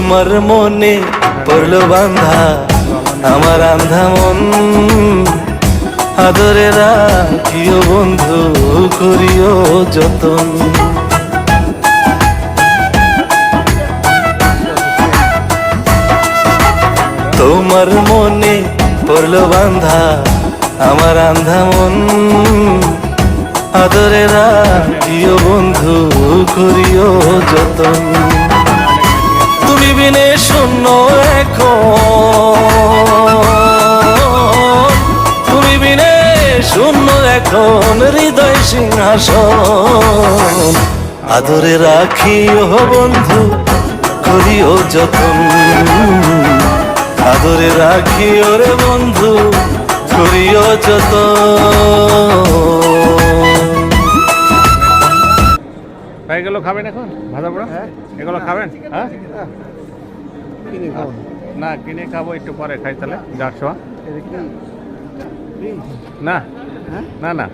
তোমার মনে পড়লো বান্ধা আমার আন্ধা মন, আদরে রাখিও বন্ধু করিও যতন। তোমার মনে পড়লো বান্ধা আমার আন্ধা মন, আদরে রাখিও বন্ধু করিও যতন। তুমি বিনে শূন্য এখন, তুমি বিনে শূন্য এখন হৃদয় সিংহাসন, আদরে রাখিও বন্ধু করিও যতন, আদরে রাখিও রে বন্ধু করিও যতন। এগুলো খাবেন এখন ভাজা পোড়া? এগুলো খাবেন? হ্যাঁ কিনে খাবো না, কিনে খাবো, একটু পরে খাই তাহলে। 400 না, না না